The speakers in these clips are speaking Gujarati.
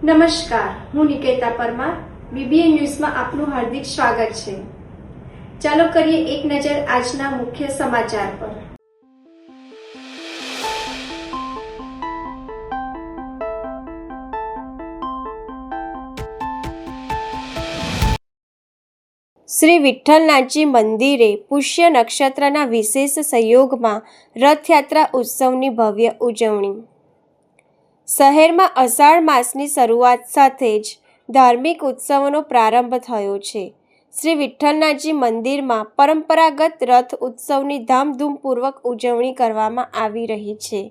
નમસ્કાર, હું નિકેતા પરમાર. બીબીએન ન્યૂઝમાં આપનું હાર્દિક સ્વાગત છે. ચાલો કરીએ એક નજર આજના મુખ્ય સમાચાર પર. શ્રી વિઠ્ઠલનાથજી મંદિરે પુષ્ય નક્ષત્રના વિશેષ સંયોગમાં રથયાત્રા ઉત્સવની ભવ્ય ઉજવણી. શહેરમાં અષાઢ માસની શરૂઆત સાથે જ ધાર્મિક ઉત્સવોનો પ્રારંભ થયો છે. શ્રી વિઠ્ઠલનાથજી મંદિરમાં પરંપરાગત રથ ઉત્સવની ધામધૂમપૂર્વક ઉજવણી કરવામાં આવી રહી છે,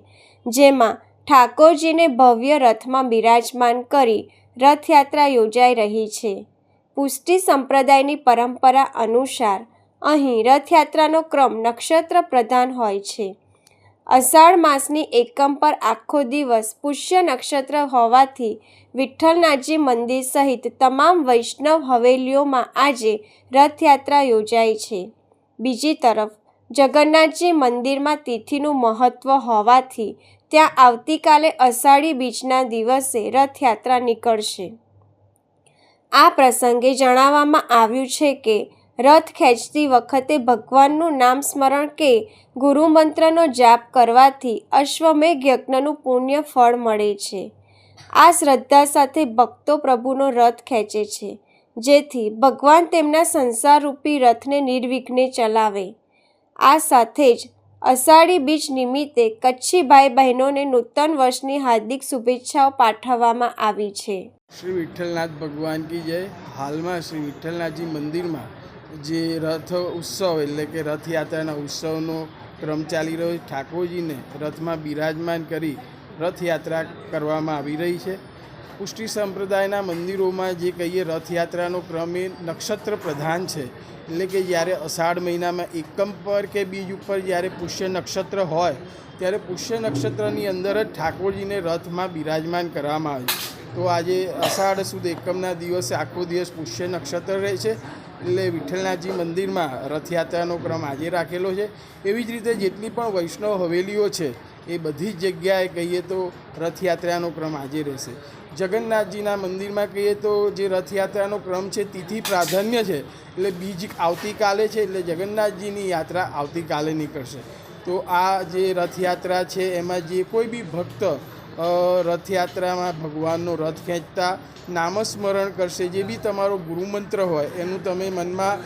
જેમાં ઠાકોરજીને ભવ્ય રથમાં બિરાજમાન કરી રથયાત્રા યોજાઈ રહી છે. પુષ્ટિ સંપ્રદાયની પરંપરા અનુસાર અહીં રથયાત્રાનો ક્રમ નક્ષત્ર પ્રધાન હોય છે. અષાઢ માસની એકમ પર આખો દિવસ પુષ્ય નક્ષત્ર હોવાથી વિઠ્ઠલનાથજી મંદિર સહિત તમામ વૈષ્ણવ હવેલીઓમાં આજે રથયાત્રા યોજાઈ છે. બીજી તરફ જગન્નાથજી મંદિરમાં તિથિનું મહત્વ હોવાથી ત્યાં આવતીકાલે અષાઢી બીજના દિવસે રથયાત્રા નીકળશે. આ પ્રસંગે જણાવવામાં આવ્યું છે કે રથ ખેંચતી વખતે ભગવાનનું નામ સ્મરણ કે ગુરુમંત્રનો જાપ કરવાથી અશ્વમેઘ યજ્ઞનું પુણ્ય ફળ મળે છે. આ શ્રદ્ધા સાથે ભક્તો પ્રભુનો રથ ખેંચે છે, જેથી ભગવાન તેમના સંસારરૂપી રથને નિર્વિઘ્ને ચલાવે. આ સાથે જ અષાઢી બીજ નિમિત્તે કચ્છી ભાઈ બહેનોને નૂતન વર્ષની હાર્દિક શુભેચ્છાઓ પાઠવવામાં આવી છે. શ્રી વિઠ્ઠલનાથ ભગવાન કી જય. હાલમાં શ્રી વિઠ્ઠલનાથજી મંદિરમાં જે રથ ઉત્સવ એટલે કે રથયાત્રાના ઉત્સવનો ક્રમ ચાલી રહ્યો છે. ઠાકોરજીને રથમાં બિરાજમાન કરી રથયાત્રા કરવામાં આવી રહી છે. પુષ્ટિ સંપ્રદાયના મંદિરોમાં જે કહીએ રથયાત્રાનો ક્રમ એ નક્ષત્ર પ્રધાન છે, એટલે કે જ્યારે અષાઢ મહિનામાં એકમ પર કે બીજ ઉપર જ્યારે પુષ્ય નક્ષત્ર હોય ત્યારે પુષ્ય નક્ષત્રની અંદર જ ઠાકોરજીને રથમાં બિરાજમાન કરવામાં આવે છે. તો આજે અષાઢ સુદ એકમના દિવસે આખો દિવસ પુષ્ય નક્ષત્ર રહે છે, એટલે વિઠ્ઠલનાથજી મંદિરમાં રથયાત્રાનો ક્રમ આજે રાખેલો છે. એવી જ રીતે જેટલી પણ વૈષ્ણવ હવેલીઓ છે એ બધી જ જગ્યાએ કહીએ તો રથયાત્રાનો ક્રમ આજે રહેશે. જગન્નાથજીના મંદિરમાં કહીએ તો જે રથયાત્રાનો ક્રમ છે તિથિ પ્રાધાન્ય છે, એટલે બીજ આવતીકાલે છે, એટલે જગન્નાથજીની યાત્રા આવતીકાલે નીકળશે. તો આ જે રથયાત્રા છે એમાં જે કોઈ બી ભક્ત રથયાત્રામાં ભગવાનનો રથ ખેંચતા નામસ્મરણ કરશે, જે બી તમારો ગુરુમંત્ર હોય એનું તમે મનમાં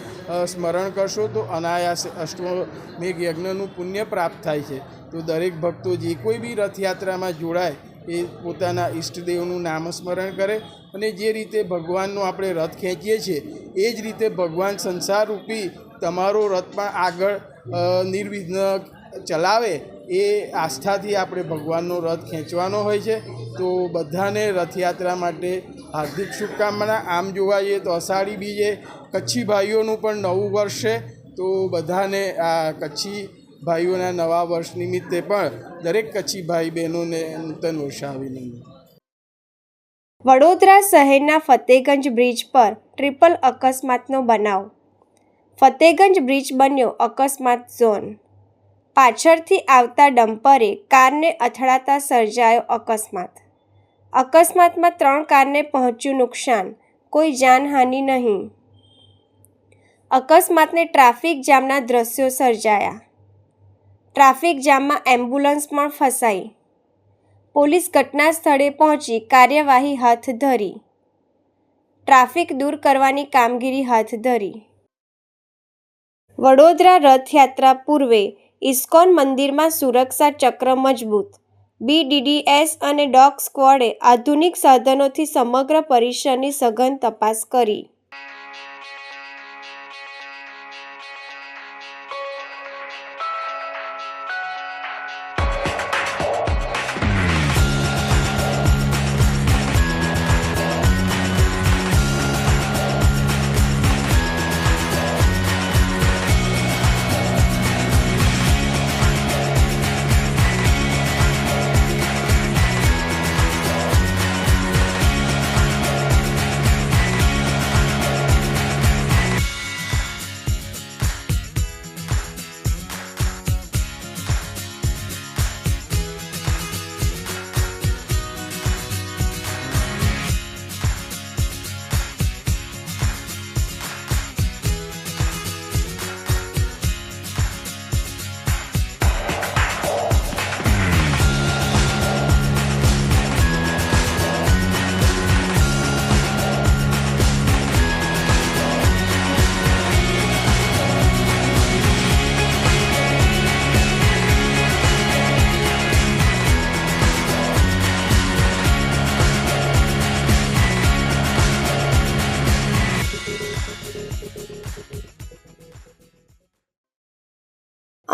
સ્મરણ કરશો તો અનાયાસે અશ્વમેઘ યજ્ઞનું પુણ્ય પ્રાપ્ત થાય છે. તો દરેક ભક્તો જે કોઈ બી રથયાત્રામાં જોડાય એ પોતાના ઈષ્ટદેવનું નામસ્મરણ કરે, અને જે રીતે ભગવાનનો આપણે રથ ખેંચીએ છીએ એ જ રીતે ભગવાન સંસારરૂપી તમારો રથ પણ આગળ નિર્વિઘ્ન ચલાવે એ આસ્થાથી આપણે ભગવાનનો રથ ખેંચવાનો હોય છે. તો બધાને રથયાત્રા માટે હાર્દિક શુભકામના. આમ જોવા જઈએ તો અષાઢી બીજે કચ્છી ભાઈઓનું પણ નવું વર્ષ છે, તો બધાને આ કચ્છી ભાઈઓના નવા વર્ષ નિમિત્તે પણ દરેક કચ્છી ભાઈ બહેનોને નૂતન વર્ષાભિનંદન. વડોદરા શહેરના ફતેગંજ બ્રિજ પર ટ્રિપલ અકસ્માતનો બનાવ. ફતેગંજ બ્રિજ બન્યો અકસ્માત ઝોન. પાછળથી આવતા ડમ્પરે કારને અથડાતા સર્જાયો અકસ્માત. અકસ્માતમાં 3 કારને પહોંચ્યું નુકસાન, કોઈ જાનહાનિ નહીં. અકસ્માતને ટ્રાફિક જામના દ્રશ્યો સર્જાયા. ટ્રાફિક જામમાં એમ્બ્યુલન્સ પણ ફસાઈ. પોલીસ ઘટના સ્થળે પહોંચી કાર્યવાહી હાથ ધરી. ટ્રાફિક દૂર કરવાની કામગીરી હાથ ધરી. વડોદરા રથયાત્રા પૂર્વે ઇસ્કોન મંદિરમાં સુરક્ષા ચક્ર મજબૂત. BDDS અને ડોગ સ્ક્વોડે આધુનિક સાધનોથી સમગ્ર પરિસરની સઘન તપાસ કરી.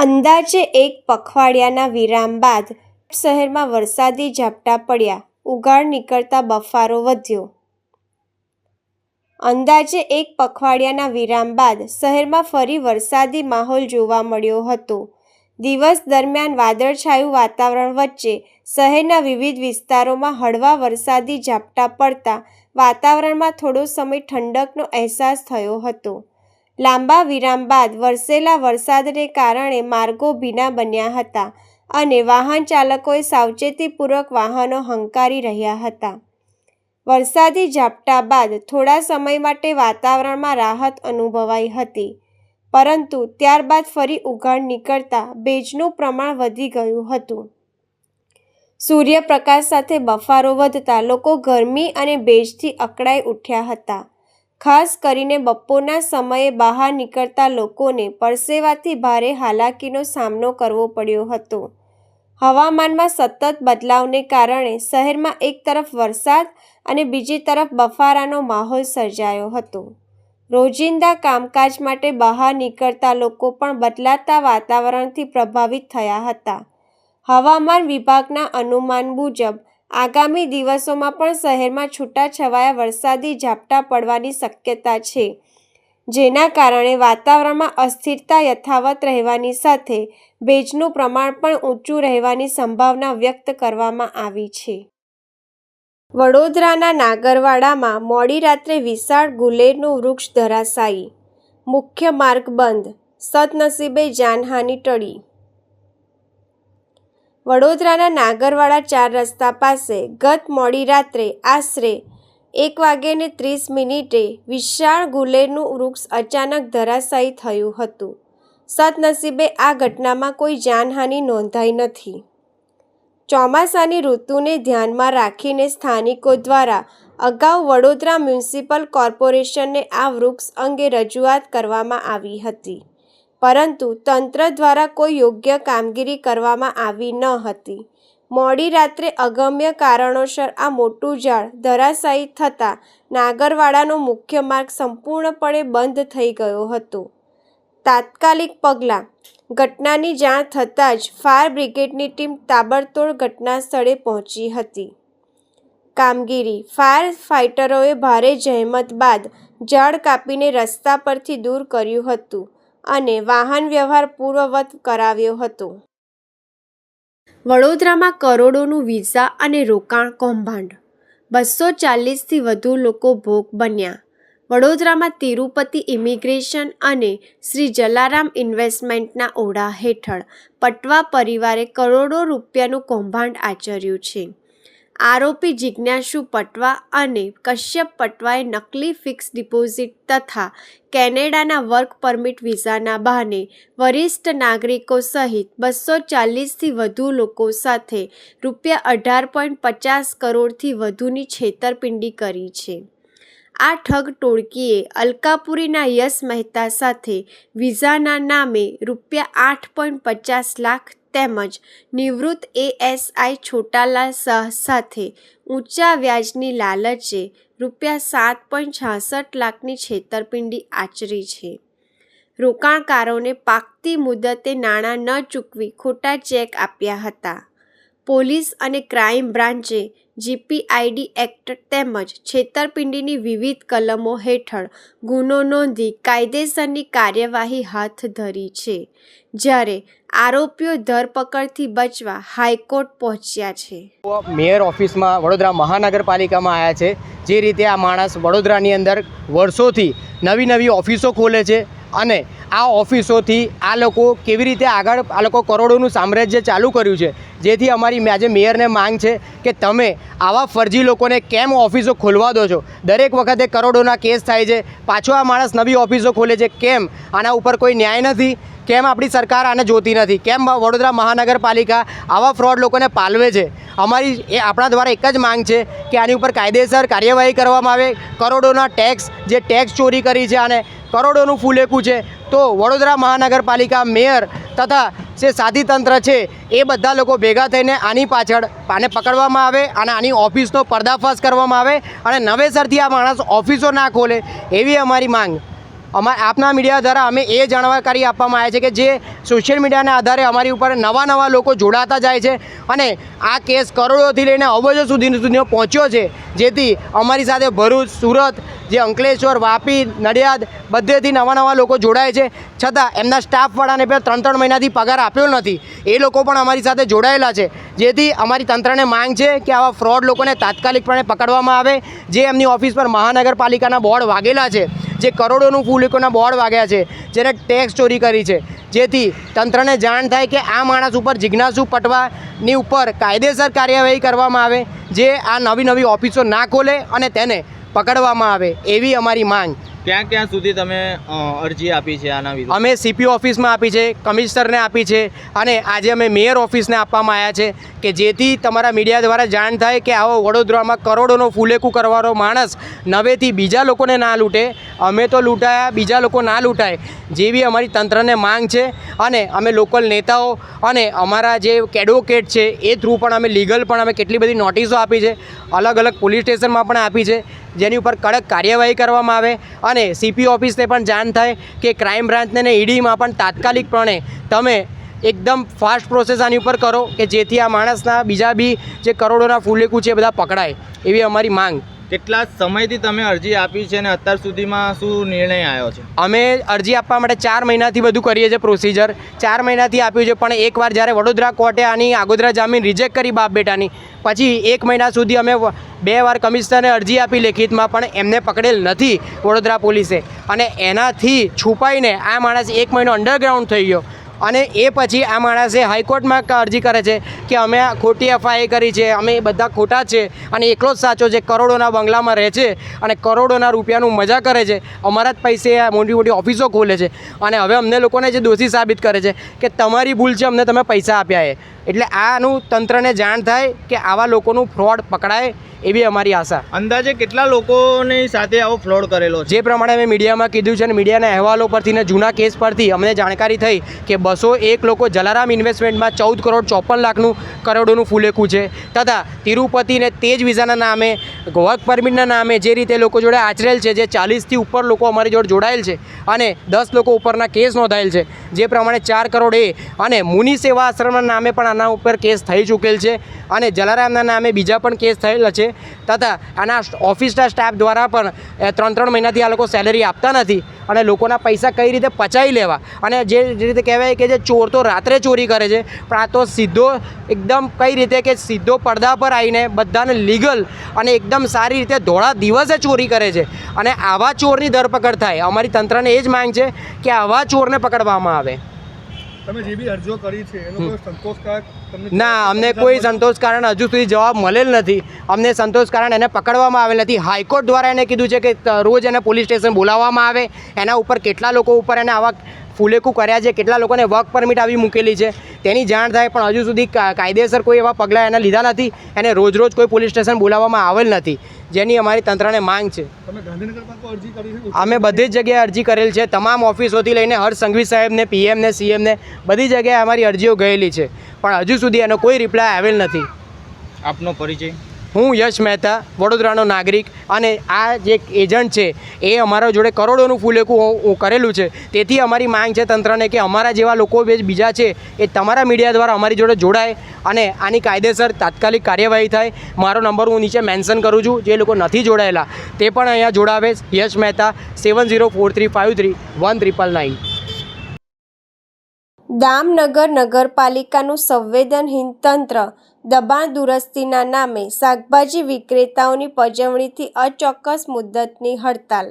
અંદાજે એક પખવાડિયાના વિરામ બાદ શહેરમાં વરસાદી ઝાપટા પડ્યા, ઉઘાડ નીકળતા બફારો વધ્યો. અંદાજે એક પખવાડિયાના વિરામ બાદ શહેરમાં ફરી વરસાદી માહોલ જોવા મળ્યો હતો. દિવસ દરમિયાન વાદળછાયું વાતાવરણ વચ્ચે શહેરના વિવિધ વિસ્તારોમાં હળવા વરસાદી ઝાપટા પડતા વાતાવરણમાં થોડો સમય ઠંડકનો અહેસાસ થયો હતો. લાંબા વિરામ બાદ વરસેલા વરસાદને કારણે માર્ગો ભીના બન્યા હતા અને વાહન ચાલકોએ સાવચેતીપૂર્વક વાહનો હંકારી રહ્યા હતા. વરસાદી ઝાપટા બાદ થોડા સમય માટે વાતાવરણમાં રાહત અનુભવાઈ હતી, પરંતુ ત્યારબાદ ફરી ઉઘાડ નીકળતા ભેજનું પ્રમાણ વધી ગયું હતું. સૂર્યપ્રકાશ સાથે બફારો વધતા લોકો ગરમી અને ભેજથી અકળાઈ ઉઠ્યા હતા. ખાસ કરીને બપોરના સમયે બહાર નીકળતા લોકોને પરસેવાથી ભારે હાલાકીનો સામનો કરવો પડ્યો હતો. હવામાનમાં સતત બદલાવને કારણે શહેરમાં એક તરફ વરસાદ અને બીજી તરફ બફારાનો માહોલ સર્જાયો હતો. રોજિંદા કામકાજ માટે બહાર નીકળતા લોકો પણ બદલાતા વાતાવરણથી પ્રભાવિત થયા હતા. હવામાન વિભાગના અનુમાન મુજબ આગામી દિવસોમાં પણ શહેરમાં છૂટાછવાયા વરસાદી ઝાપટા પડવાની શક્યતા છે, જેના કારણે વાતાવરણમાં અસ્થિરતા યથાવત રહેવાની સાથે ભેજનું પ્રમાણ પણ ઊંચું રહેવાની સંભાવના વ્યક્ત કરવામાં આવી છે. વડોદરાના નાગરવાડામાં મોડી રાત્રે વિશાળ ગુલેરનું વૃક્ષ ધરાશાયી, મુખ્ય માર્ગ બંધ, સદનસીબે જાનહાનિ ટળી. વડોદરાના નાગરવાડા 4 રસ્તા પાસે ગત મોડી રાત્રે આશરે 1:30 વિશાળ ગુલેરનું વૃક્ષ અચાનક ધરાશાયી થયું હતું. સદનસીબે આ ઘટનામાં કોઈ જાનહાનિ નોંધાઈ નથી. ચોમાસાની ઋતુને ધ્યાનમાં રાખીને સ્થાનિકો દ્વારા અગાઉ વડોદરા મ્યુનિસિપલ કોર્પોરેશનને આ વૃક્ષ અંગે રજૂઆત કરવામાં આવી હતી, પરંતુ તંત્ર દ્વારા કોઈ યોગ્ય કામગીરી કરવામાં આવી ન હતી. મોડી રાત્રે અગમ્ય કારણોસર આ મોટું ઝાડ ધરાશાયી થતાં નાગરવાડાનો મુખ્ય માર્ગ સંપૂર્ણપણે બંધ થઈ ગયો હતો. તાત્કાલિક પગલાં: ઘટનાની જાણ થતાં જ ફાયર બ્રિગેડની ટીમ તાબડતોડ ઘટના સ્થળે પહોંચી હતી. કામગીરી: ફાયર ફાઇટરોએ ભારે જહેમત બાદ ઝાડ કાપીને રસ્તા પરથી દૂર કર્યું હતું અને વાહન વ્યવહાર પૂર્વવત કરાવ્યો હતો. વડોદરામાં કરોડોનું વિઝા અને રોકાણ કૌભાંડ, 240થી વધુ લોકો ભોગ બન્યા. વડોદરામાં તિરુપતિ ઇમિગ્રેશન અને શ્રી જલારામ ઇન્વેસ્ટમેન્ટના ઓરડા હેઠળ પટવા પરિવારે કરોડો રૂપિયાનું કૌભાંડ આચર્યું છે. આરોપી જિજ્ઞાસુ પટવા અને કશ્યપ પટવાએ નકલી ફિક્સ ડિપોઝિટ તથા કેનેડાના વર્ક પરમિટ વિઝાના બહાને વરિષ્ઠ નાગરિકો સહિત 240થી વધુ લોકો સાથે ₹18.50 કરોડથી વધુની છેતરપિંડી કરી છે. આ ઠગ ટોળકીએ અલકાપુરીના યશ મહેતા સાથે વિઝાના નામે ₹8.50 લાખ તેમજ નિવૃત્ત ASI છોટાલાલ શાહ સાથે ઊંચા વ્યાજની લાલચે ₹7.66 લાખની છેતરપિંડી આચરી છે. રોકાણકારોને પાકતી મુદતે નાણાં ન ચૂકવી ખોટા ચેક આપ્યા હતા. પોલીસ અને ક્રાઇમ બ્રાન્ચે GPID એક્ટ તેમજ છેતરપિંડીની વિવિધ કલમો હેઠળ ગુનો નોંધી કાયદેસરની કાર્યવાહી હાથ ધરી છે, જ્યારે આરોપીઓ ધરપકડથી બચવા હાઈકોર્ટ પહોંચ્યા છે. મેયર ઓફિસમાં વડોદરા મહાનગરપાલિકામાં આવ્યા છે. જે રીતે આ માણસ વડોદરાની અંદર વર્ષોથી નવી ઓફિસો ખોલે છે અને આ ઓફિસોથી આ લોકો કેવી રીતે આગળ આ લોકો કરોડોનું સામ્રાજ્ય ચાલુ કર્યું છે, જેથી અમારી આજે મેયરને માંગ છે કે તમે આવા ફરજી લોકોને કેમ ઓફિસો ખોલવા દો છો. દરેક વખતે કરોડોના કેસ થાય છે, પાછો આ માણસ નવી ઓફિસો ખોલે છે. કેમ આના ઉપર કોઈ ન્યાય નથી? કેમ આપણી સરકાર આને જોતી નથી? કેમ વડોદરા મહાનગરપાલિકા આવા ફ્રોડ લોકોને પાલવે છે? અમારી આપણા દ્વારા એક જ માંગ છે કે આની ઉપર કાયદેસર કાર્યવાહી કરવામાં આવે. કરોડોના ટેક્સ જે ટેક્સ ચોરી કરી છે અને કરોડોનું ફૂલેકું છે, તો વડોદરા મહાનગરપાલિકા મેયર તથા જે સાથી તંત્ર છે એ બધા લોકો ભેગા થઈને આની પાછળ આને પકડવામાં આવે અને આની ઓફિસનો પર્દાફાશ કરવામાં આવે અને નવેસરથી આ માણસ ઓફિસો ના ખોલે, એવી અમારી માંગ. આપના મીડિયા દ્વારા અમે એ જાણકારી આપવામાં આવે છે કે જે સોશિયલ મીડિયાના આધારે અમારી ઉપર નવા લોકો જોડાતા જાય છે અને આ કેસ કરોડોથી લઈને અબજો સુધીનો પહોંચ્યો છે, જેથી અમારી સાથે ભરૂચ, સુરત, જે અંકલેશ્વર, વાપી, નડિયાદ બધેથી નવા લોકો જોડાય છે, છતાં એમના સ્ટાફવાળાને પણ 3 મહિનાથી પગાર આપ્યો નથી. એ લોકો પણ અમારી સાથે જોડાયેલા છે, જેથી અમારી તંત્રને માંગ છે કે આવા ફ્રોડ લોકોને તાત્કાલિકપણે પકડવામાં આવે. જે એમની ઓફિસ પર મહાનગરપાલિકાના બોર્ડ વાગેલા છે, જે કરોડોનું ફૂલેકોના બોર્ડ વાગ્યા છે, જેને ટેક્સ ચોરી કરી છે, જેથી તંત્રને જાણ થાય કે આ માણસ ઉપર જિજ્ઞાસુ પટવાની ઉપર કાયદેસર કાર્યવાહી કરવામાં આવે, જે આ નવી ઓફિસો ના ખોલે અને તેને પકડવામાં આવે એવી અમારી માંગ. ક્યાં સુધી તમે અરજી આપી છે આના વિશે? અમે સીપી ઓફિસમાં આપી છે, કમિશનરને આપી છે અને આજે અમે મેયર ઓફિસને આપવામાં આવ્યા છે કે જેથી તમારા મીડિયા દ્વારા જાણ થાય કે આવો વડોદરામાં કરોડોનો ફૂલેકું કરવાનો માણસ નવેથી બીજા લોકોને ના લૂંટે. અમે તો લૂંટાયા, બીજા લોકો ના લૂંટાય, જેવી અમારી તંત્રને માંગ છે. અને અમે લોકલ નેતાઓ અને અમારા જે એડવોકેટ છે એ થ્રુ પણ અમે લીગલ પણ અમે કેટલી બધી નોટિસો આપી છે, અલગ પોલીસ સ્ટેશનમાં પણ આપી છે, જેની ઉપર કડક કાર્યવાહી કરવામાં આવે અને સીપી ઓફિસને પણ જાણ થાય કે ક્રાઇમ બ્રાન્ચને ને ઈડીમાં પણ તાત્કાલિકપણે તમે એકદમ ફાસ્ટ પ્રોસેસ આની ઉપર કરો કે જેથી આ માણસના બીજા બી જે કરોડોના ફૂલેકું છે એ બધા પકડાય એવી અમારી માંગ. કેટલા સમયથી તમે અરજી આપી છે અને અત્યાર સુધીમાં શું નિર્ણય આવ્યો છે? અમે અરજી આપવા માટે 4 મહિનાથી બધું કરીએ છીએ પ્રોસિજર, 4 મહિનાથી આપ્યું છે, પણ એકવાર જ્યારે વડોદરા કોર્ટે આની આગોતરા જામીન રિજેક્ટ કરી બાપ બેટાની, પછી 1 મહિના સુધી અમે 2 વાર કમિશનરને અરજી આપી લેખિતમાં, પણ એમને પકડેલ નથી વડોદરા પોલીસે. અને એનાથી છુપાઈને આ માણસ 1 મહિનો અંડરગ્રાઉન્ડ થઈ ગયો અને એ પછી આ માણસે હાઈકોર્ટમાં અરજી કરે છે કે અમે ખોટી એફઆઈઆર કરી છે, અમે બધા ખોટા છે અને એકલો જ સાચો છે, કરોડોના બંગલામાં રહે છે અને કરોડોના રૂપિયાનું મજા કરે છે, અમારા જ પૈસે મોટી ઓફિસો ખોલે છે અને હવે અમને લોકોને જે દોષી સાબિત કરે છે કે તમારી ભૂલ છે, અમને તમે પૈસા આપ્યા છે. એટલે આનું તંત્રને જાણ થાય કે આવા લોકોનું ફ્રોડ પકડાય એવી અમારી આશા. અંદાજે કેટલા લોકોની સાથે આવો ફ્રોડ કરેલો છે? જે પ્રમાણે અમે મીડિયામાં કીધું છે અને મીડિયાના અહેવાલો પરથી ને જૂના કેસ પરથી અમને જાણકારી થઈ કે 201 લોકો જલારામ ઇન્વેસ્ટમેન્ટમાં 14 કરોડોનું ફૂલેકું છે, તથા તિરુપતિને તેજ વિઝાના નામે, વર્ક પરમિટના નામે જે રીતે લોકો જોડે આચરેલ છે, જે 40થી ઉપર લોકો અમારી જોડે જોડાયેલ છે અને 10 લોકો ઉપરના કેસ નોંધાયેલ છે, જે પ્રમાણે 4 કરોડ અને મુનિ સેવા આશ્રમના નામે પણ આના ઉપર કેસ થઈ ચૂકેલ છે અને જલારામના નામે બીજા પણ કેસ થયેલા છે, તથા આના ઓફિસના સ્ટાફ દ્વારા પણ 3 મહિનાથી આ લોકો સેલેરી આપતા નથી અને લોકોના પૈસા કઈ રીતે પચાવી લેવા. અને જે રીતે કહેવાય કે જે ચોર તો રાત્રે ચોરી કરે છે, પણ આ તો સીધો એકદમ કઈ રીતે કે સીધો પડદા પર આવીને બધાને લીગલ અને એકદમ સારી રીતે ધોળા દિવસે ચોરી કરે છે અને આવા ચોરની ધરપકડ થાય. અમારી તંત્રને એ જ માંગ છે કે આવા ચોરને પકડવામાં આવે. તમે જે બી અરજીઓ કરી છે એનો કોઈ સંતોષકારક ના, અમને કોઈ સંતોષકારણ હજુ સુધી જવાબ મળેલ નથી. અમને સંતોષકારણ એને પકડવામાં આવેલ નથી. હાઈકોર્ટ દ્વારા એને કીધું છે કે રોજ એને પોલીસ સ્ટેશન બોલાવવામાં આવે, એના ઉપર કેટલા લોકો ઉપર એને આવા ફૂલેકું કર્યા છે, કેટલા લોકોને વર્ક પરમિટ આવી મૂકેલી છે તેની જાણ થાય, પણ હજુ સુધી કાયદેસર કોઈ એવા પગલાં એને લીધા નથી. એને રોજ કોઈ પોલીસ સ્ટેશન બોલાવવામાં આવેલ નથી, જેની અમારી તંત્રને માંગ છે. તમે ગાંધીનગરમાં કોઈ અરજી કરી છે? અમે બધી જ જગ્યાએ અરજી કરેલ છે, તમામ ઓફિસોથી લઈને હર્ષ સંઘવી સાહેબને, પીએમને, સીએમને બધી જગ્યાએ અમારી અરજીઓ ગયેલી છે, પણ હજુ સુધી એનો કોઈ રિપ્લાય આવેલ નથી. આપનો પરિચય? હું યશ મહેતા, વડોદરાનો નાગરિક, અને આ જે એજન્ટ છે એ અમારા જોડે કરોડોનું ફૂલેકું કરેલું છે. તેથી અમારી માંગ છે તંત્રને કે અમારા જેવા લોકો બીજા છે એ તમારા મીડિયા દ્વારા અમારી જોડે જોડાય અને આની કાયદેસર તાત્કાલિક કાર્યવાહી થાય. મારો નંબર હું નીચે મેન્શન કરું છું, જે લોકો નથી જોડાયેલા તે પણ અહીંયા જોડાવે. યશ મહેતા 7043531999. દામનગર નગરપાલિકાનું સંવેદનહીન તંત્ર દબાણ દુરસ્તીના નામે શાકભાજી વિક્રેતાઓની પજવણીથી અચોક્કસ મુદ્દતની હડતાલ.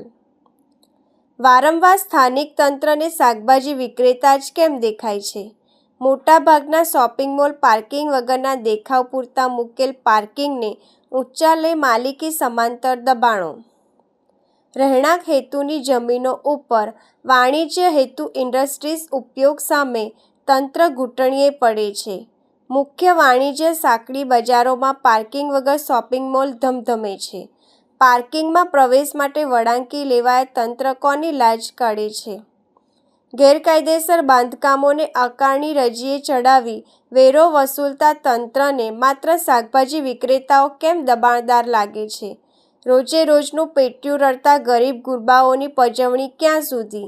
વારંવાર સ્થાનિક તંત્રને શાકભાજી વિક્રેતા જ કેમ દેખાય છે? મોટાભાગના શોપિંગ મોલ પાર્કિંગ વગરના દેખાવ પૂરતા મૂકેલ પાર્કિંગને ઊંચા લે માલિકી સમાંતર દબાણો. રહેણાંક હેતુની જમીનો ઉપર વાણિજ્ય હેતુ ઇન્ડસ્ટ્રીઝ ઉપયોગ સામે તંત્ર ઘૂંટણીએ પડે છે. મુખ્ય વાણિજ્ય સાંકડી બજારોમાં પાર્કિંગ વગર શોપિંગ મોલ ધમધમે છે. પાર્કિંગમાં પ્રવેશ માટે વળાંકી લેવાય તંત્ર કોની લાજ કાઢે છે? ગેરકાયદેસર બાંધકામોને અકારણી રજીએ ચડાવી વેરો વસૂલતા તંત્રને માત્ર શાકભાજી વિક્રેતાઓ કેમ દબાણદાર લાગે છે? રોજે રોજનું પેટ્યું રડતા ગરીબ ગુરબાઓની પજવણી ક્યાં સુધી?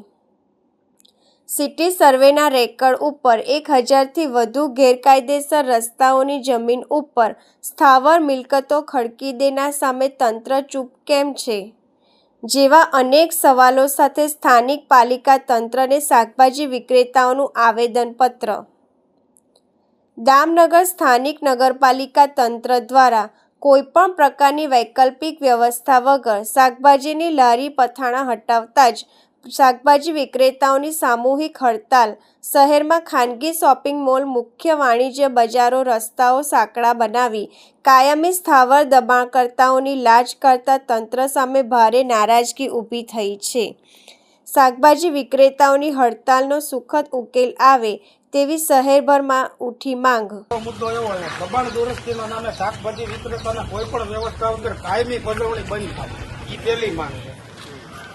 સિટી સર્વેના રેકર્ડ ઉપર 1000થી વધુ ગેરકાયદેસર રસ્તાઓની જમીન ઉપર સ્થાવર મિલકતો ખડકી દેનાર સામે તંત્ર ચૂપ કેમ છે? જેવા અનેક સવાલો સાથે સ્થાનિક પાલિકા તંત્રને શાકભાજી વિક્રેતાઓનું આવેદનપત્ર. દામનગર સ્થાનિક નગરપાલિકા તંત્ર દ્વારા કોઈપણ પ્રકારની વૈકલ્પિક વ્યવસ્થા વગર શાકભાજીની લારી પથાણા હટાવતા જ શાકભાજી વિક્રેતાઓની સામૂહિક હડતાલ. શહેરમાં ખાનગી શોપિંગ મોલ, મુખ્ય વાણિજ્ય બજારો, રસ્તાઓ સાંકડા બનાવી કાયમી સ્થાવર દબાણકર્તાઓની લાજ કરતા તંત્ર સામે ભારે નારાજગી ઊભી થઈ છે. શાકભાજી વિક્રેતાઓની હડતાલનો સુખદ ઉકેલ આવે તેવી શહેરભરમાં ઉઠી માંગ. મુદ્દો એવો છે, દબાણ દુરસ્તીના નામે શાકભાજી વિક્રેતાને કોઈ પણ વ્યવસ્થા વગર કાયમી પજવણી બંધ થાય, એ પહેલી માંગ છે.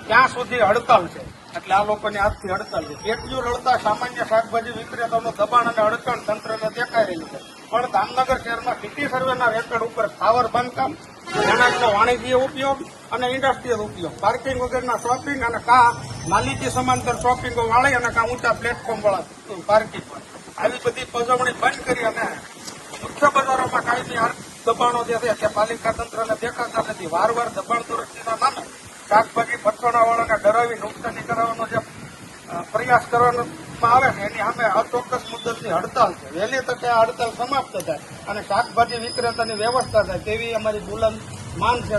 ત્યાં સુધી હડતાલ છે, એટલે આ લોકોની આજથી હડતાલ છે. કેટલું લડતા સામાન્ય શાકભાજી વિક્રેતાઓનું દબાણ અને હડતાલ તંત્રને દેખાઈ રહ્યું છે. પણ દામનગર શહેરમાં સિટી સર્વેના રેકર્ડ ઉપર સ્થાવર બાંધકામ, અનાજનો વાણિજ્ય ઉપયોગ અને ઇન્ડસ્ટ્રીયલ ઉપયોગ, પાર્કિંગ વગરના શોપિંગ અને માલિકી સમાંતર શોપિંગો વાળી અને ઊંચા પ્લેટફોર્મ વાળા પાર્કિંગ પર આવી બધી પજવણી બંધ કરી અને મુખ્ય બજારોમાં કાયમી દબાણો જે છે તે પાલિકા તંત્રને દેખાતા નથી. વારવાર દબાણ દુરસ્તીના નામે શાકભાજી પથવાડાવાળાને ડરાવી નુકસાની કરાવવાનો જે પ્રયાસ કરવામાં આવે છે એની સામે અચોક્કસ મુદ્દતની હડતાલ છે. વહેલી તકે આ હડતાલ સમાપ્ત થાય અને શાકભાજી વિક્રેતાની વ્યવસ્થા થાય તેવી અમારી બુલંદ માંગ છે.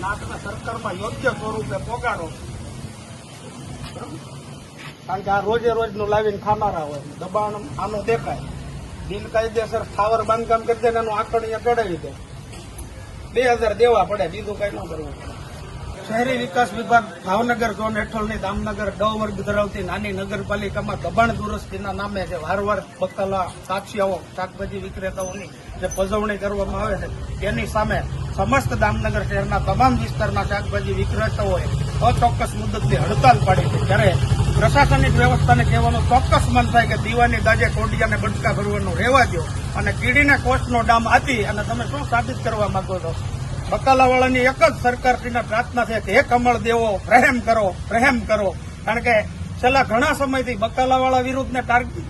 આ તમે સરકારમાં યોગ્ય સ્વરૂપે પોગાડો, કારણ કે આ રોજે રોજનું લાવીને ખાનારા હોય. દબાણ આનું દેખાય, બિનકાયદેસર સ્થાવર બાંધકામ કરી દે એનું આંકડીએ ચડાવી દે, 2000 દેવા પડે, બીજું કઈ ન કરવું પડે. શહેરી વિકાસ વિભાગ ભાવનગર ઝોન હેઠળની દામનગર ડ વર્ગ ધરાવતી નાની નગરપાલિકામાં દબાણ દુરસ્તીના નામે જે વારવાર બકાલા સાક્ષીઓ શાકભાજી વિક્રેતાઓની જે પજવણી કરવામાં આવે છે તેની સામે સમસ્ત દામનગર શહેરના તમામ વિસ્તારના શાકભાજી વિક્રેતાઓએ અચોક્કસ મુદ્દતની હડતાલ પાડી છે. ત્યારે પ્રશાસનિક વ્યવસ્થાને કહેવાનું ચોક્કસ મન થાય કે દીવાની દાજે કોડિયાને બટકા ભરવાનું રહેવા દો અને કીડીને કોષનો ડામ આપી અને તમે શું સાબિત કરવા માંગો છો? બકાલાવાળાની એક જ સરકારશ્રીને પ્રાર્થના છે કે હે કમળ દેવો, પ્રહેમ કરો, પ્રહેમ કરો. કારણ કે છેલ્લા ઘણા સમયથી બકાલાવાળા વિરુદ્ધને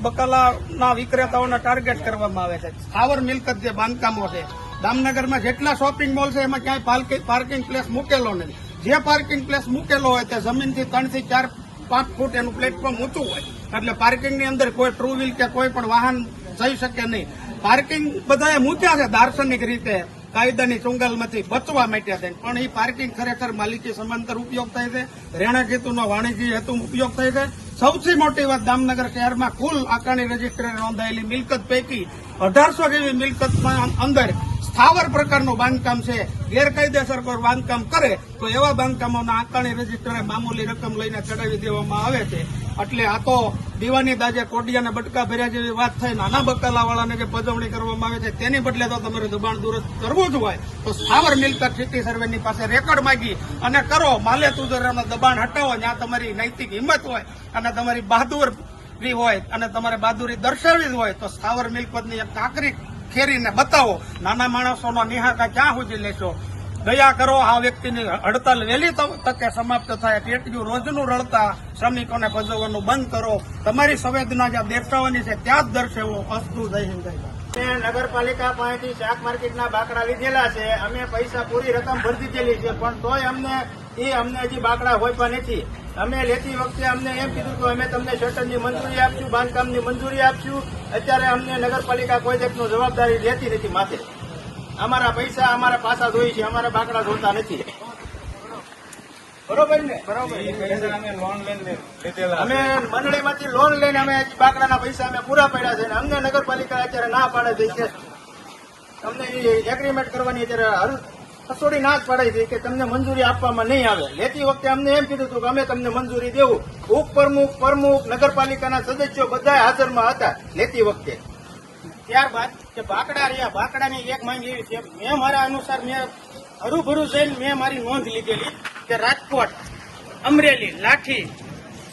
બકાલાના વિક્રેતાઓને ટાર્ગેટ કરવામાં આવે છે. સ્થાવર મિલકત જે બાંધકામો છે, દામનગરમાં જેટલા શોપિંગ મોલ છે એમાં ક્યાંય પાર્કિંગ પ્લેસ મૂકેલો નથી. જે પાર્કિંગ પ્લેસ મૂકેલો હોય તે જમીનથી 3 થી 4 5 ફૂટ એનું પ્લેટફોર્મ ઊંચું હોય, એટલે પાર્કિંગની અંદર કોઈ ટ્રુ વ્હીલ કે કોઈ પણ વાહન જઈ શકે નહીં. પાર્કિંગ બધાએ મૂક્યા છે દાર્શનિક રીતે, કાયદાની ચુંગાલમાંથી બચવા માટે છે, પણ એ પાર્કિંગ ખરેખર માલિકી સમાંતર ઉપયોગ થાય છે, રહેણાંક હેતુનો વાણિજ્ય હેતુ ઉપયોગ થાય છે. સૌથી મોટી વાત, દામનગર શહેરમાં કુલ આકારણી રજીસ્ટ્રે નોંધાયેલી મિલકત પૈકી 1800 જેવી મિલકતમાં અંદર સ્થાવર પ્રકારનું બાંધકામ છે. ગેરકાયદેસર કોઈ બાંધકામ કરે તો એવા બાંધકામોના આકારણી રજીસ્ટરે મામૂલી રકમ લઈને ચડાવી દેવામાં આવે છે. એટલે આ તો દીવાની દાજે કોડિયાને બટકા ભર્યા જેવી વાત થઈ. નાના બકાલાવાળાને જે પજવણી કરવામાં આવે છે તેની બદલે તો તમારે દબાણ દુરસ્ત કરવું જ હોય તો સ્થાવર મિલકત સિટી સર્વેની પાસે રેકર્ડ માંગી અને કરો. માલે તુજરાના દબાણ હટાવો, જ્યાં તમારી નૈતિક હિંમત હોય અને તમારી બહાદુરી હોય અને તમારે બહાદુરી દર્શાવી હોય તો સ્થાવર મિલકતની એક કાંકરી ખેરીને બતાવો. નાના માણસોનો નિહાળતા ક્યાં સુધી લેશો? દયા કરો, આ વ્યક્તિની હડતાલ વહેલી તકે સમાપ્ત થાય. પેટ્યું રોજનું રડતા શ્રમિકોને પજવવાનું બંધ કરો. તમારી સંવેદના જ્યાં દર્શાવવાની છે ત્યાં જ દર્શાવો. અસ્તુ, જય હિન્દ, જય ભારત. નગરપાલિકા પાસેથી શાક માર્કેટના બાકડા લીધેલા છે. અમે પૈસા પૂરી રકમ ભરી દીધેલી છે, પણ તોય અમને હજી બાકડા હોઈપા નથી. અમે લેતી વખતે અમને એમ કીધું કે અમે તમને શટરની મંજૂરી આપશું, બાંધકામની મંજૂરી આપશું. અત્યારે અમને નગરપાલિકા કોઈ જાતનું જવાબદારી લેતી નથી માથે. અમારા પૈસા અમારા પાછા જોઈએ છે, અમારા બાકડા જોતા નથી. બરોબર ને? બરોબર. અમે મંડળીમાંથી લોન લઈને અમે બાકડાના પૈસા અમે પૂરા પડ્યા છે. અમને નગરપાલિકા અત્યારે ના પાડે છે. અમને એગ્રીમેન્ટ કરવાની અત્યારે ખસોડી ના જ પડાય છે કે તમને મંજૂરી આપવામાં નહીં આવે. લેતી વખતે અમને એમ કીધું હતું કે અમે તમને મંજૂરી દેવું. ઉપપ્રમુખ, પ્રમુખ, નગરપાલિકાના સદસ્યો બધા હાજરમાં હતા લેતી વખતે. ત્યારબાદ કે બાકડા રહ્યા, બાકડાની એક માંગ એવી છે, મેં મારા અનુસાર મેં હરુભરું જઈને મેં મારી નોંધ લીધેલી કે રાજકોટ, અમરેલી, લાઠી,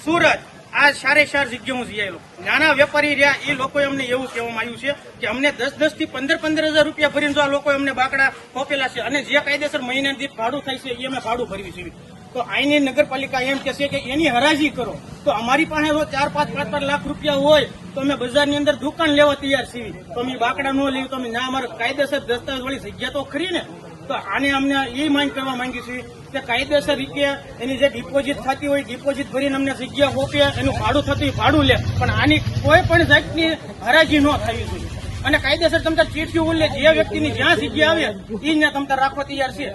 સુરત આ સારે 4 જગ્યા હું જઈ આવેલો. નાના વેપારી રહ્યા એ લોકોએ અમને એવું કહેવામાં આવ્યું છે કે અમને 10 થી 15,000 રૂપિયા ભરીને જો આ લોકોએ અમને બાકડા ખોપેલા છે અને જે કાયદેસર મહિના દીઠ ભાડું થાય છે એ અમે ભાડું ભરવી છે. તો અહીંની નગરપાલિકા એમ કે છે કે એની હરાજી કરો. તો અમારી પાસે જો 4-5 લાખ રૂપિયા હોય તો અમે બજારની અંદર દુકાન લેવા તૈયાર છીએ. તો અમે બાકડા ન લેવી તો અમે ના, અમારે કાયદેસર દસ્તાવેજ વાળી જગ્યા તો ખરી ને. તો આને અમને એ માંગ કરવા માંગી છીએ કે કાયદેસર રીતે એની જે ડિપોઝિટ થતી હોય ડિપોઝિટ ભરીને અમને જગ્યા હોપે, એનું ભાડું થતું હોય ભાડું લે, પણ આની કોઈ પણ જાતની હરાજી ન થવી જોઈએ. અને કાયદેસર તમતાર ચીઠી ઉલ્લે જે વ્યક્તિની જ્યાં જગ્યા આવે એ ત્યાં તમતાર રાખવા તૈયાર છે.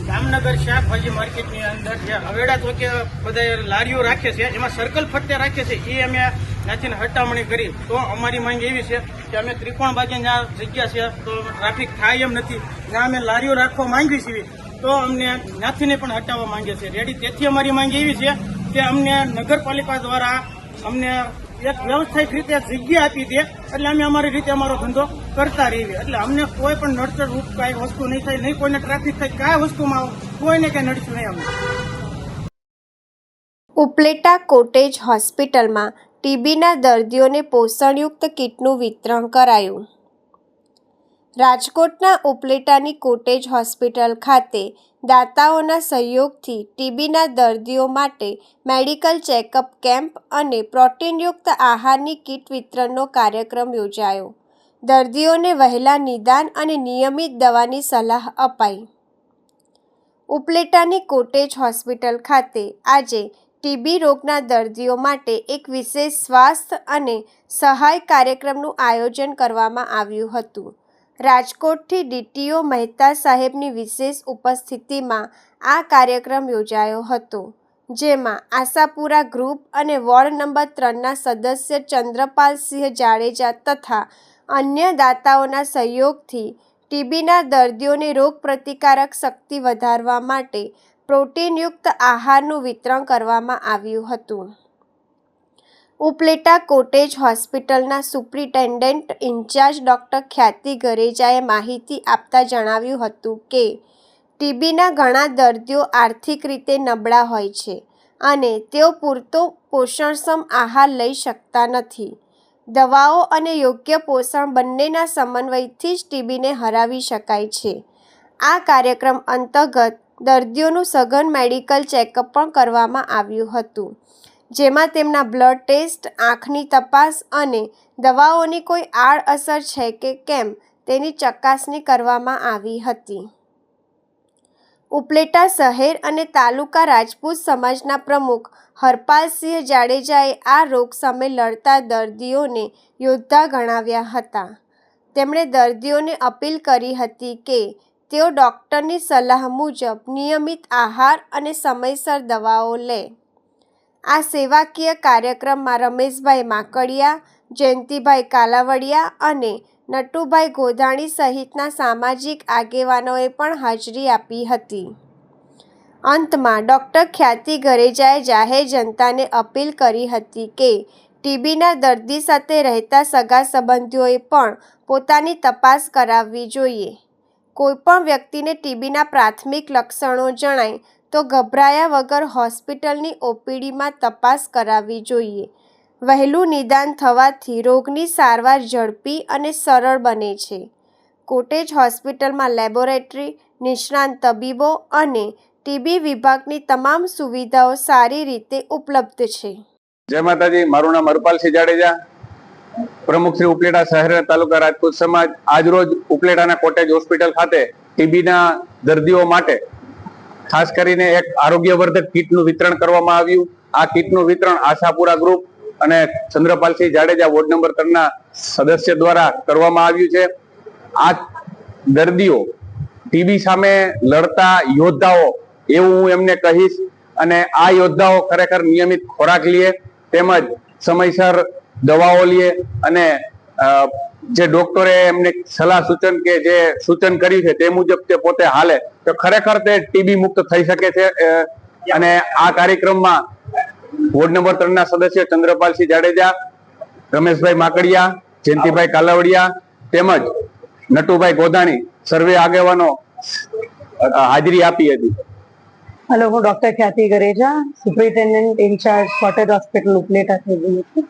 જામનગર શાકભાજી માર્કેટની અંદર જે હવેડા ચોકે બધા લારીઓ રાખે છે, એમાં સર્કલ ફરતે રાખે છે, એ અમે ત્યાંથી હટામણી કરી. તો અમારી માંગ એવી છે કે અમે ત્રિકોણ ભાગે જ્યાં જગ્યા છે તો ટ્રાફિક થાય એમ નથી, જ્યાં અમે લારીઓ રાખવા માંગીએ છીએ તો અમને ત્યાંથી પણ હટાવવા માંગીએ છીએ રેડી. તેથી અમારી માંગ એવી છે કે અમને નગરપાલિકા દ્વારા અમને એક વ્યવસ્થિત રીતે જગ્યા આપી દે, એટલે અમે અમારી રીતે અમારો ધંધો કરતા રહીએ. એટલે અમને કોઈ પણ નડતર રૂપ કાંઈ વસ્તુ નહીં થાય, નહીં કોઈને ટ્રાફિક થાય, કાંઈ વસ્તુમાં કોઈને કંઈ નડશું નહીં અમને. ઉપલેટા કોટેજ હોસ્પિટલમાં ટીબીના દર્દીઓને પોષણયુક્ત કીટનું વિતરણ કરાયું. રાજકોટના ઉપલેટાની કોટેજ હોસ્પિટલ ખાતે દાતાઓના સહયોગથી ટીબીના દર્દીઓ માટે મેડિકલ ચેકઅપ કેમ્પ અને પ્રોટીનયુક્ત આહારની કીટ વિતરણનો કાર્યક્રમ યોજાયો. દર્દીઓને વહેલા નિદાન અને નિયમિત દવાની સલાહ અપાઈ. ઉપલેટાની કોટેજ હોસ્પિટલ ખાતે આજે ટીબી રોગના દર્દીઓ માટે એક વિશેષ સ્વાસ્થ્ય અને સહાય કાર્યક્રમનું આયોજન કરવામાં આવ્યું હતું. રાજકોટથી ડીટીઓ મહેતા સાહેબની વિશેષ ઉપસ્થિતિમાં આ કાર્યક્રમ યોજાયો હતો, જેમાં આશાપુરા ગ્રુપ અને વોર્ડ નંબર 3ના સદસ્ય ચંદ્રપાલસિંહ જાડેજા તથા અન્ય દાતાઓના સહયોગથી ટીબીના દર્દીઓને રોગપ્રતિકારક શક્તિ વધારવા માટે પ્રોટીનયુક્ત આહારનું વિતરણ કરવામાં આવ્યું હતું. ઉપલેટા કોટેજ હોસ્પિટલના સુપ્રિન્ટેન્ડન્ટ ઇન્ચાર્જ ડૉક્ટર ખ્યાતિ ગરેજાએ માહિતી આપતા જણાવ્યું હતું કે ટીબીના ઘણા દર્દીઓ આર્થિક રીતે નબળા હોય છે અને તેઓ પૂરતો પોષણક્ષમ આહાર લઈ શકતા નથી. દવાઓ અને યોગ્ય પોષણ બંનેના સમન્વયથી જ ટીબીને હરાવી શકાય છે. આ કાર્યક્રમ અંતર્ગત દર્દીઓનું સઘન મેડિકલ ચેકઅપ પણ કરવામાં આવ્યું હતું, જેમાં તેમના બ્લડ ટેસ્ટ, આંખની તપાસ અને દવાઓની કોઈ આડઅસર છે કે કેમ તેની ચકાસણી કરવામાં આવી હતી. ઉપલેટા શહેર અને તાલુકા રાજપૂત સમાજના પ્રમુખ હરપાલસિંહ જાડેજાએ આ રોગ સામે લડતા દર્દીઓને યોદ્ધા ગણાવ્યા હતા. તેમણે દર્દીઓને અપીલ કરી હતી કે તેઓ ડૉક્ટરની સલાહ મુજબ નિયમિત આહાર અને સમયસર દવાઓ લે. આ સેવાકીય કાર્યક્રમમાં રમેશભાઈ માકડિયા, જયંતિભાઈ કાલાવડિયા અને નટુભાઈ ગોધાણી સહિતના સામાજિક આગેવાનોએ પણ હાજરી આપી હતી. અંતમાં ડૉક્ટર ખ્યાતિ ગરેજાએ જાહેર જનતાને અપીલ કરી હતી કે ટીબીના દર્દી સાથે રહેતા સગા સંબંધીઓએ પણ પોતાની તપાસ કરાવવી જોઈએ. કોઈપણ વ્યક્તિને ટીબીના પ્રાથમિક લક્ષણો જણાય તો ગભરાયા વગર હોસ્પિટલની ઓપીડીમાં તપાસ કરાવવી જોઈએ. વહેલું નિદાન થવાથી રોગની સારવાર ઝડપી અને સરળ બને છે. કોટેજ હોસ્પિટલમાં લેબોરેટરી, નિષ્ણાંત તબીબો અને ટીબી વિભાગની તમામ સુવિધાઓ સારી રીતે ઉપલબ્ધ છે. જય માતાજી. મારું નામ હરપાલસિંહ જાડેજા, પ્રમુખ શ્રી ઉપલેટા શહેર અને તાલુકા રાજપૂત સમાજ. આજરોજ ઉપલેટાના કોટેજ હોસ્પિટલ ખાતે ટીબીના દર્દીઓ માટે ખાસ કરીને એક આરોગ્યવર્ધક કીટનું વિતરણ કરવામાં આવ્યું. આ કીટનું વિતરણ આશાપુરા ગ્રુપ અને ચંદ્રપાલસિંહ જાડેજા વોર્ડ નંબર 3ના સદસ્ય દ્વારા કરવામાં આવ્યું છે. આ દર્દીઓ ટીબી સામે લડતા યોદ્ધાઓ એવું હું એમને કહીશ. અને આ યોદ્ધાઓ ખરેખર નિયમિત ખોરાક લે, તેમજ સમયસર દવાઓ લે અને જે ડોક્ટરે એમને સલાહ સૂચન કે જે સૂચન કર્યું છે તે મુજબ તે પોતે હાલે તો ખરેખર તે ટીબી મુક્ત થઈ શકે છે. અને આ કાર્યક્રમમાં વોર્ડ નંબર 3ના સદસ્ય ચંદ્રપાલસિંહ જાડેજા, રમેશભાઈ માકડિયા, જયંતિભાઈ કાલાવડિયા તેમજ નટુભાઈ ગોધાણી સર્વે આગેવાનો હાજરી આપી હતી. હેલો, હું doctor Khyati Gareja, superintendent incharge cottage hospital Upleta થઈ ગઈ છું.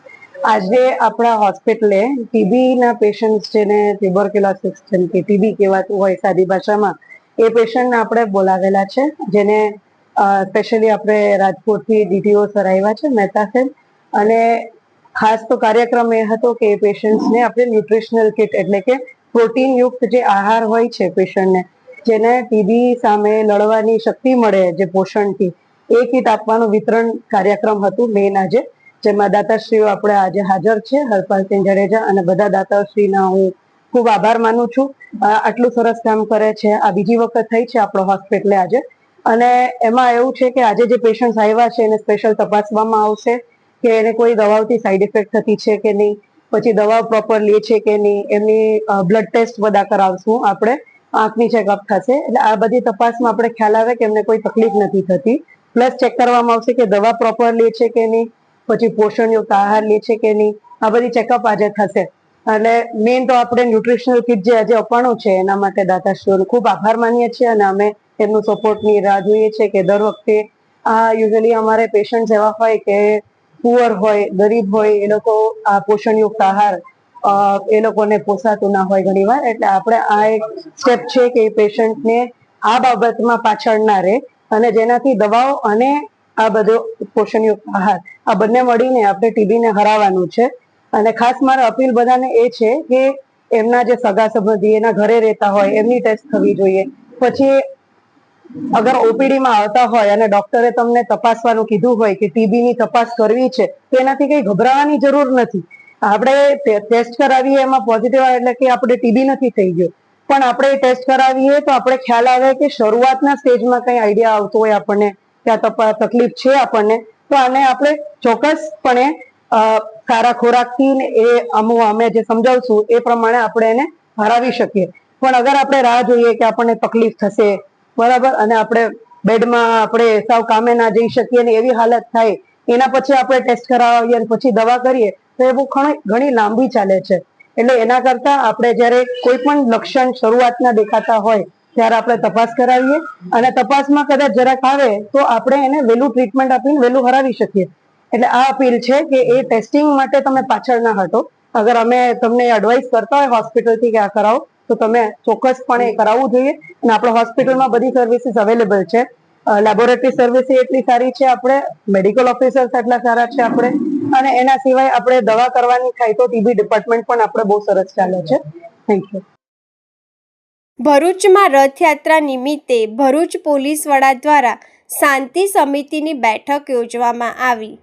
આજે આપણા હોસ્પિટલે ટીબીના પેશન્ટ જેને ટ્યુબરક્યુલોસિસ જેમ કે ટીબી કહેવાતું હોય સાદી ભાષામાં, એ પેશન્ટને આપણે બોલાવેલા છે, જેને સ્પેશિયલી આપણે રાજકોટથી DTO સર આવ્યા છે, મહેતા સાહેબ. અને ખાસ તો કાર્યક્રમ એ હતો કે એ પેશન્ટ્સને આપણે ન્યુટ્રિશનલ કિટ એટલે કે પ્રોટીનયુક્ત જે આહાર હોય છે પેશન્ટને, જેને ટીબી સામે લડવાની શક્તિ મળે જે પોષણથી, એ કીટ આપવાનું વિતરણ કાર્યક્રમ હતું મેન આજે, જેમાં દાતાશ્રીઓ આપણે આજે હાજર છે, હરપાલસિંહ જાડેજા અને બધા દાતાશ્રીના હું ખૂબ આભાર માનું છું. આટલું સરસ કામ કરે છે. આ બીજી વખત થઈ છે આપણો હોસ્પિટલે આજે. અને એમાં એવું છે કે આજે જે પેશન્ટ આવ્યા છે એને સ્પેશિયલ તપાસવામાં આવશે કે એને કોઈ દવાઓથી સાઈડ ઇફેક્ટ થતી છે કે નહીં, પછી દવા પ્રોપર લે છે કે નહીં, એમની બ્લડ ટેસ્ટ બધા કરાવશું આપણે, આંખની ચેકઅપ થશે. એટલે આ બધી તપાસમાં આપણે ખ્યાલ આવે કે એમને કોઈ તકલીફ નથી થતી. પ્લસ ચેક કરવામાં આવશે કે દવા પ્રોપર લે છે કે નહીં, પછી પોષણયુક્ત આહાર લે છે કે નહીં, આ બધી ચેકઅપ આજે થશે. એટલે મેઇન તો આપણે ન્યુટ્રિશનલ કિટ જે આજે અપાણું છે એના માટે દાતાશ્રીઓનો ખૂબ આભાર માનીએ છીએ અને અમે એમનું સપોર્ટની રાહ જોઈએ છીએ કે દર વખતે યુઝ્યુઅલી અમારે પેશન્ટ એવા હોય કે પુઅર હોય, ગરીબ હોય, એ લોકો આ પોષણયુક્ત આહાર એ લોકોને પોસાતું ના હોય ઘણી વાર. એટલે આપણે આ એક સ્ટેપ છે કે પેશન્ટને આ બાબતમાં પાછળ ના રહે અને જેનાથી દવાઓ અને આ બધો પોષણયુક્ત આહાર આ બંને મળીને આપણે ટીબીને હરાવવાનું છે. અને ખાસ મારે અપીલ બધાને એ છે કે એમના જે સગા સંબંધી એના ઘરે રહેતા હોય એમની ટેસ્ટ થવી જોઈએ. પછી અગર ઓપીડીમાં આવતા હોય અને ડોક્ટરે તમને તપાસવાનું કીધું હોય કે ટીબીની તપાસ કરવી છે, તો એનાથી કઈ ગભરાવાની જરૂર નથી. આપણે ટેસ્ટ કરાવીએ એમાં પોઝિટિવ આવે એટલે કે આપણે ટીબી નથી થઈ ગયો, પણ આપણે ટેસ્ટ કરાવીએ તો આપણે ખ્યાલ આવે કે શરૂઆતના સ્ટેજમાં કઈ આઈડિયા આવતો હોય આપણને કે આ તકલીફ છે આપણને, તો આને આપણે ચોક્કસપણે સારા ખોરાકથી એ અમે જે સમજાવશું એ પ્રમાણે આપણે એને હરાવી શકીએ. પણ અગર આપણે રાહ જોઈએ કે આપણને તકલીફ થશે, બરાબર, અને આપણે બેડમાં આપણે સાવ કામે ના જઈ શકીએ ને એવી હાલત થાય, એના પછી આપણે ટેસ્ટ કરાવીએ અને પછી દવા કરીએ તો એ બહુ ઘણી લાંબી ચાલે છે. એટલે એના કરતા આપણે જ્યારે કોઈ પણ લક્ષણ શરૂઆતના દેખાતા હોય ત્યારે આપણે તપાસ કરાવીએ અને તપાસમાં કદાચ જરાક આવે તો આપણે એને વહેલું ટ્રીટમેન્ટ આપીને વહેલું હરાવી શકીએ. એટલે આ અપીલ છે કે એ ટેસ્ટિંગ માટે તમે પાછળ ના હટો. અગર અમે તમને એડવાઇસ કરતા હોય હોસ્પિટલથી કે આ કરાવો તો તમે ચોક્કસપણે કરાવવું જોઈએ. અને આપણે હોસ્પિટલમાં બધી સર્વિસીસ અવેલેબલ છે. લેબોરેટરી સર્વિસ એટલી સારી છે, આપણે મેડિકલ ઓફિસર્સ એટલા સારા છે આપણે, અને એના સિવાય આપણે દવા કરવાની થાય તો ટીબી ડિપાર્ટમેન્ટ પણ આપણે બહુ સરસ ચાલે છે. Thank you. ભરૂચમાં રથયાત્રા નિમિત્તે ભરૂચ પોલીસ વડા દ્વારા શાંતિ સમિતિની બેઠક યોજવામાં આવી.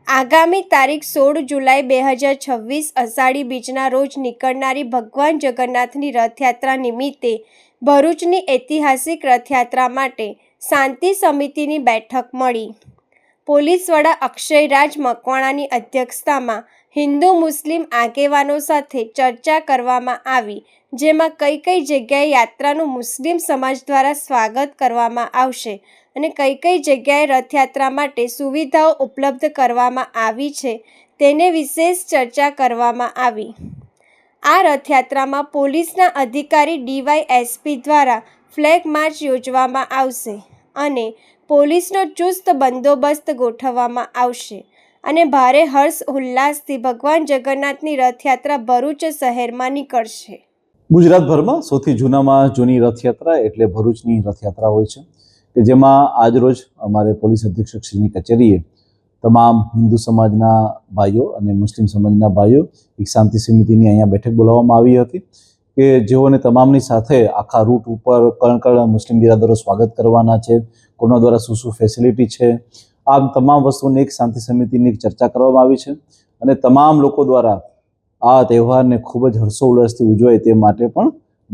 આગામી તારીખ 16 જુલાઈ 2026 અષાઢી બીજના રોજ નીકળનારી ભગવાન જગન્નાથની રથયાત્રા નિમિત્તે ભરૂચની ઐતિહાસિક રથયાત્રા માટે શાંતિ સમિતિની બેઠક મળી. પોલીસ વડા અક્ષયરાજ મકવાણાની અધ્યક્ષતામાં હિન્દુ મુસ્લિમ આગેવાનો સાથે ચર્ચા કરવામાં આવી, જેમાં કઈ જગ્યાએ યાત્રાનું મુસ્લિમ સમાજ દ્વારા સ્વાગત કરવામાં આવશે અને કઈ જગ્યાએ રથયાત્રા માટે સુવિધાઓ ઉપલબ્ધ કરવામાં આવી છે તેને વિશેષ ચર્ચા કરવામાં આવી. આ રથયાત્રામાં પોલીસના અધિકારી DYSP દ્વારા ફ્લેગ માર્ચ યોજવામાં આવશે અને પોલીસનો ચુસ્ત બંદોબસ્ત ગોઠવવામાં આવશે અને ભારે હર્ષ ઉલ્લાસથી ભગવાન જગન્નાથની રથયાત્રા ભરૂચ શહેરમાં નીકળશે. ગુજરાતભરમાં સૌથી જૂનામાં જૂની રથયાત્રા એટલે ભરૂચની રથયાત્રા હોય છે કે જેમાં આજરોજ અમારે પોલીસ અધિક્ષકશ્રીની કચેરીએ તમામ હિન્દુ સમાજના ભાઈઓ અને મુસ્લિમ સમાજના ભાઈઓ એક શાંતિ સમિતિની અહીંયા બેઠક બોલાવવામાં આવી હતી કે જેઓને તમામની સાથે આખા રૂટ ઉપર કણ મુસ્લિમ બિરાદરો સ્વાગત કરવાના છે, કોના દ્વારા શું ફેસિલિટી છે, આ તમામ વસ્તુની એક શાંતિ સમિતિની ચર્ચા કરવામાં આવી છે અને તમામ લોકો દ્વારા આ તહેવારને ખૂબ જ હર્ષોલ્લાસથી ઉજવાય તે માટે પણ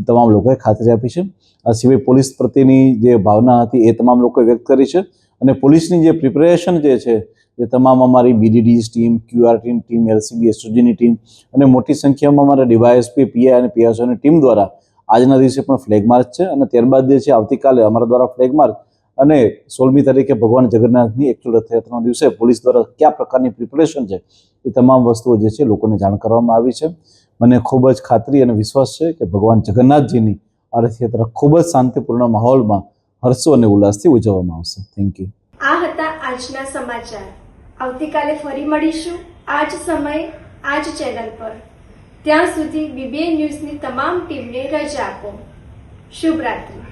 તમામ લોકોએ ખાતરી આપી છે. આ સિવાય પોલીસ પ્રત્યેની જે ભાવના હતી એ તમામ લોકોએ વ્યક્ત કરી છે અને પોલીસની જે પ્રિપેરેશન જે છે એ તમામ અમારી BDD's team, QR team, LCB SOGની ટીમ અને મોટી સંખ્યામાં અમારા DYSP, PI અને PSOની ટીમ દ્વારા આજના દિવસે પણ ફ્લેગ માર્ચ છે અને ત્યારબાદ જે છે આવતીકાલે અમારા દ્વારા ફ્લેગ માર્ચ અને 16મી તારીખે ભગવાન જગન્નાથની એકચ્યુઅલ રથયાત્રાના દિવસે પોલીસ દ્વારા કયા પ્રકારની પ્રિપેરેશન છે એ તમામ વસ્તુઓ જે છે લોકોને જાણ કરવામાં આવી છે. મને ખૂબ જ ખાતરી અને વિશ્વાસ છે કે ભગવાન જગન્નાથજીની આ રથયાત્રા ખૂબ જ શાંતિપૂર્ણ માહોલમાં હર્ષો અને ઉલ્લાસથી ઉજવવામાં આવશે. Thank you. આ હતા આજના સમાચાર. આવતીકાલે ફરી મળીશું આ જ સમયે આ જ ચેનલ પર. ત્યાં સુધી BBN ન્યૂઝની તમામ ટીમને રજા આપો. શુભ રાત્રિ.